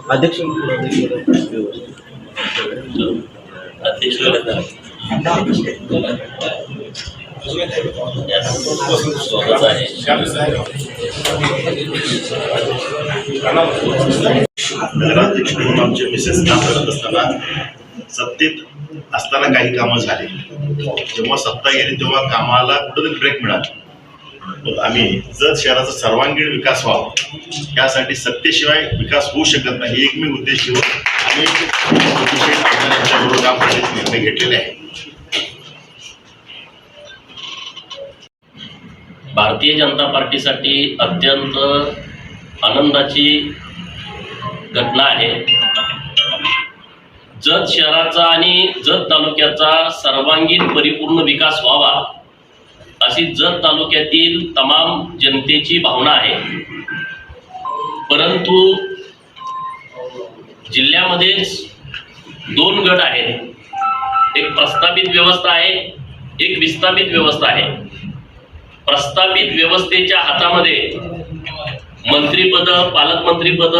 अध्यक्ष नगराध्यक्ष म्हणून आमचे मिसेस काम करत असताना सत्तेत असताना काही कामं झाली. जेव्हा सत्ता गेली तेव्हा कामाला कुठेतरी ब्रेक मिळाला. मग आम्ही जत शहराचा सर्वांगीण विकास व्हावा यासाठी सत्तेशिवाय विकास होऊ शकत नाही एकमेव उद्देश ठेवून आम्ही काम करण्याचे निर्णय घेतलेले आहे. भारतीय जनता पार्टीसाठी अत्यंत आनंदाची घटना आहे. जत शहराचा आणि जत तालुक्याचा सर्वांगीण परिपूर्ण विकास व्हावा अशी जत तालुक्यातील तमाम जनतेची भावना आहे. परंतु जिल्ह्यामध्ये दोन गट आहेत. एक प्रस्थापित व्यवस्था आहे, एक विस्थापित व्यवस्था आहे. प्रस्थापित व्यवस्थेच्या हातामध्ये मंत्रीपद, पालकमंत्रीपद,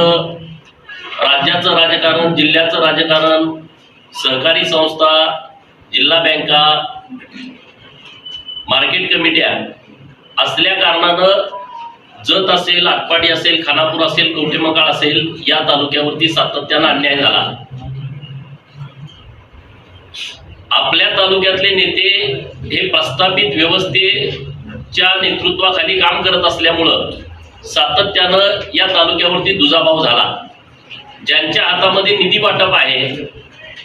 राज्याचं राजकारण, जिल्ह्याचं राजकारण, सहकारी संस्था, जिल्हा बँका, मार्केट कमिट्या असल्या कारणानं जत असेल, आटपाडी असेल, खानापूर असेल, कवठेमंकाळ असेल या तालुक्यावरती सातत्यानं अन्याय झाला. आपल्या तालुक्यातले नेते हे प्रस्थापित व्यवस्थेच्या नेतृत्वाखाली काम करत असल्यामुळं सातत्यानं या तालुक्यावरती दुजाभाव झाला. ज्यांच्या हातामध्ये निधी वाटप आहे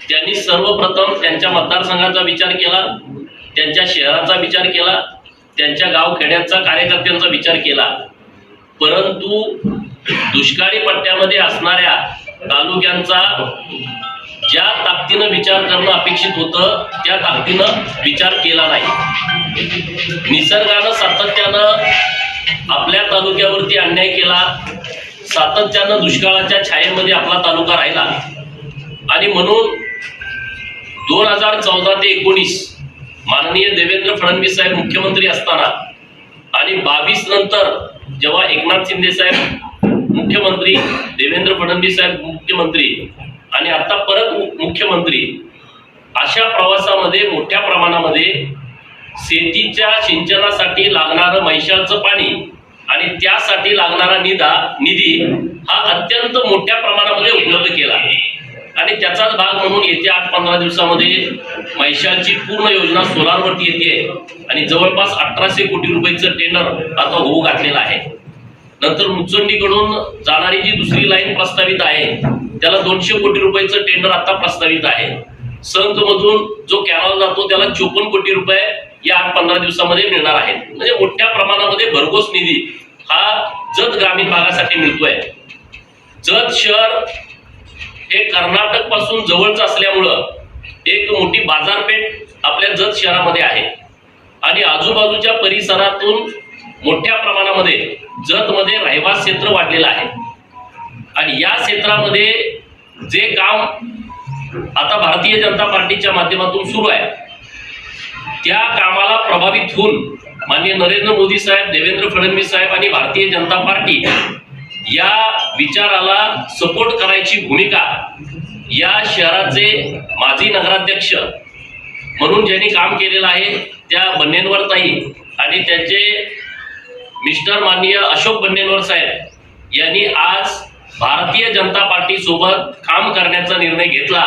त्यांनी सर्वप्रथम त्यांच्या मतदारसंघाचा विचार केला, त्यांच्या शहराचा विचार केला, त्यांच्या गावखेड्यांचा कार्यकर्त्यांचा विचार केला. परंतु दुष्काळी पट्ट्यामध्ये असणाऱ्या तालुक्यांचा ज्या ताकदीनं विचार करणं अपेक्षित होतं त्या ताकदीनं विचार केला नाही. निसर्गानं सातत्यानं आपल्या तालुक्यावरती अन्याय केला. सातत्यानं दुष्काळाच्या छायेमध्ये आपला तालुका राहिला आणि म्हणून 2014 ते 19 माननीय देवेंद्र फडणवीस साहेब मुख्यमंत्री असताना आणि 22 नंतर जेव्हा एकनाथ शिंदे साहेब मुख्यमंत्री, देवेंद्र फडणवीस साहेब मुख्यमंत्री आणि आता परत मुख्यमंत्री, अशा प्रवासामध्ये मोठ्या प्रमाणामध्ये शेतीच्या सिंचनासाठी लागणारं म्हैसाळचं पाणी आणि त्यासाठी लागणारा निधी हा अत्यंत मोठ्या प्रमाणामध्ये उपलब्ध केला आणि त्याचाच भाग म्हणून येत्या 8-15 दिवसामध्ये म्हैसाळची पूर्ण योजना सोलारवरती येते आणि जवळपास 1800 कोटी रुपयाचं टेंडर आता होऊ घातलेलं आहे. नंतर मुचंडीकडून जाणारी जी दुसरी लाईन प्रस्तावित आहे त्याला 200 कोटी रुपयाचं टेंडर आता प्रस्तावित आहे. संघमधून जो कॅनॉल जातो त्याला 54 कोटी रुपये या 8-15 दिवसामध्ये मिळणार आहेत. म्हणजे मोठ्या प्रमाणामध्ये भरघोस निधी हा जत ग्रामीण भागासाठी मिळतोय. जत शहर हे कर्नाटक पासून जवळच असल्यामुळं एक मोठी बाजारपेठ आपल्या जत शहरामध्ये आहे आणि आजूबाजूच्या परिसरातून मोठ्या प्रमाणामध्ये जत मध्ये रहिवास क्षेत्र वाढलेलं आहे आणि या क्षेत्रामध्ये जे काम आता भारतीय जनता पार्टीच्या माध्यमातून सुरू आहे त्या कामाला प्रभावित होऊन माननीय नरेंद्र मोदी साहेब, देवेंद्र फडणवीस साहेब आणि भारतीय जनता पार्टी या विचाराला सपोर्ट करायची भूमिका या शहराचे माजी नगराध्यक्ष म्हणून ज्यांनी काम केलेलं आहे त्या बन्नेनवर ताई आणि त्यांचे मिस्टर माननीय अशोक बन्नेनवर साहेब यांनी आज भारतीय जनता पार्टी सोबत काम करण्याचा निर्णय घेतला.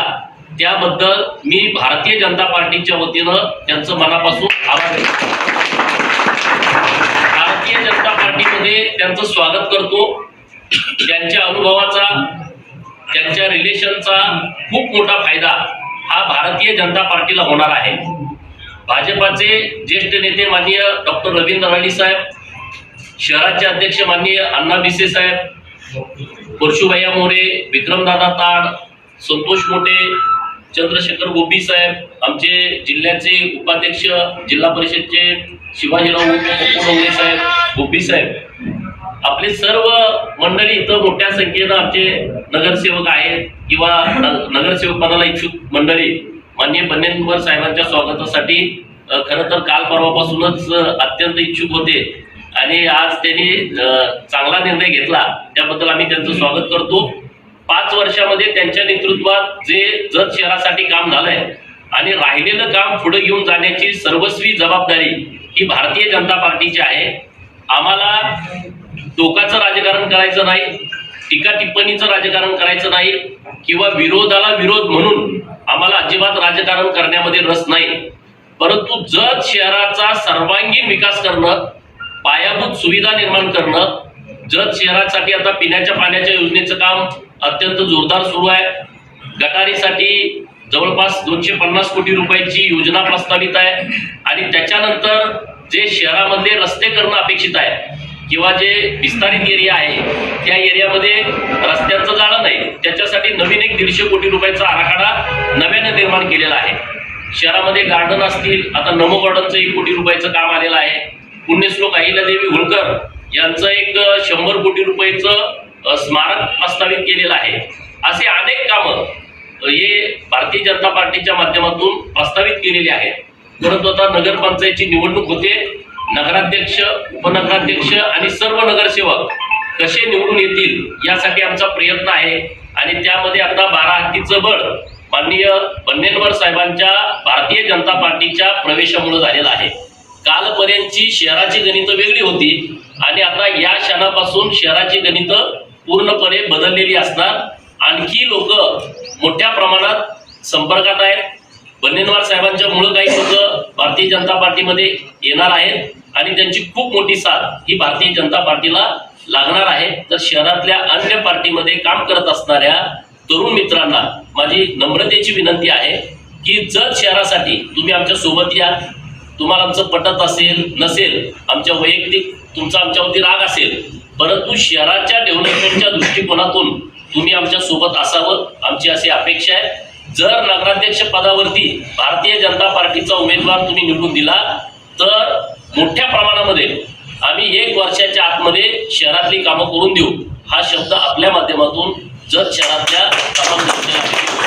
त्याबद्दल मी भारतीय जनता पार्टीच्या वतीनं त्यांचं मनापासून आभार व्यक्त करतो. भारतीय जनता पार्टीमध्ये त्यांचं स्वागत करतो. त्यांच्या अनुभवाचा, त्यांच्या रिलेशनचा खूप मोठा फायदा हा भारतीय जनता पार्टीला होणार आहे. भाजपाचे ज्येष्ठ नेते माननीय डॉक्टर रवींद्र राणी साहेब, शहराचे अध्यक्ष माननीय अण्णा भिसे साहेब, परशुभैया मोरे, विक्रमदादा ताड, संतोष मोठे, चंद्रशेखर गोपी साहेब, आमचे जिल्ह्याचे उपाध्यक्ष जिल्हा परिषदचे शिवाजीराव साहेब, गोपी साहेब आपले सर्व मंडळी इथं मोठ्या संख्येनं आमचे नगरसेवक आहेत किंवा नगरसेवक पदाला इच्छुक मंडळी माननीय बन्नेरकर साहेबांच्या स्वागतासाठी खरं तर काल परवापासूनच अत्यंत इच्छुक होते आणि आज त्यांनी चांगला निर्णय घेतला, त्याबद्दल आम्ही त्यांचं स्वागत करतो. 5 वर्षामध्ये त्यांच्या नेतृत्वात जे जत शहरासाठी काम झालंय आणि राहिलेलं काम पुढे घेऊन जाण्याची सर्वस्वी जबाबदारी ही भारतीय जनता पार्टीची आहे. आम्हाला टोकाचं राजकारण करायचं नाही, टीका टिप्पणीचं राजकारण करायचं नाही किंवा विरोधाला विरोध म्हणून आम्हाला अजिबात राजकारण करण्यामध्ये रस नाही. परंतु जत शहराचा सर्वांगीण विकास करणं, पायाभूत सुविधा निर्माण करणं, जत शहरासाठी आता पिण्याच्या पाण्याच्या योजनेचं काम अत्यंत जोरदार सुरू आहे. गटारीसाठी जवळपास 250 कोटी रुपयाची योजना प्रस्तावित आहे आणि त्याच्यानंतर जे शहरामधले रस्ते करणं अपेक्षित आहे किंवा जे विस्तारित एरिया आहे त्या एरियामध्ये रस्त्यांचं जाळं नाही, त्याच्यासाठी नवीन एक 150 कोटी रुपयाचा आराखडा नव्याने निर्माण केलेला आहे. शहरामध्ये गार्डन असतील, आता नमो गार्डनचं 1 कोटी रुपयाचं काम आलेलं आहे. पुण्यश्लोक अहिल्यादेवी होळकर यांचं एक 100 कोटी रुपयाचं स्मारक प्रस्तावित केलेलं आहे. असे अनेक कामं हे भारतीय जनता पार्टीच्या माध्यमातून प्रस्तावित केलेली आहेत. परंतु आता नगरपंचायतची निवडणूक होते, नगराध्यक्ष, उपनगराध्यक्ष आणि सर्व नगरसेवक कसे निवडून येतील यासाठी आमचा प्रयत्न आहे आणि त्यामध्ये आता 12 हत्तीचं बळ माननीय बन्नेरकर साहेबांच्या भारतीय जनता पार्टीच्या प्रवेशामुळे झालेलं आहे. कालपर्यंतची शहराची गणितं वेगळी होती आणि आता या क्षणापासून शहराची गणितं पूर्णपणे बदललेली असणार. आणखी लोक मोठ्या प्रमाणात संपर्कात आहेत. बन्नेरकर साहेबांच्या मुळे काही लोक भारतीय जनता पार्टीमध्ये येणार आहेत आणि त्यांची खूप मोठी साथ ही भारतीय जनता पार्टीला लागणार आहे. तर शहरातल्या अन्य पार्टीमध्ये काम करत असणाऱ्या तरुण मित्रांना माझी नम्रतेची विनंती आहे की जत शहरासाठी तुम्ही आमच्या सोबत या. तुम्हाला आमचं पटत असेल नसेल, आमच्या वैयक्तिक तुमचा आमच्यावरती राग असेल, परंतु शहराच्या डेव्हलपमेंटच्या दृष्टिकोनातून तुम्ही आमच्या सोबत असावं आमची अशी अपेक्षा आहे. जर नगराध्यक्ष पदावरती भारतीय जनता पार्टीचा उमेदवार तुम्ही निवडून दिला तर मोठ्या प्रमाणामध्ये आम्ही 1 वर्षाच्या आतमध्ये शहरातली कामं करून देऊ हा शब्द आपल्या माध्यमातून जत शहरातल्या कामांना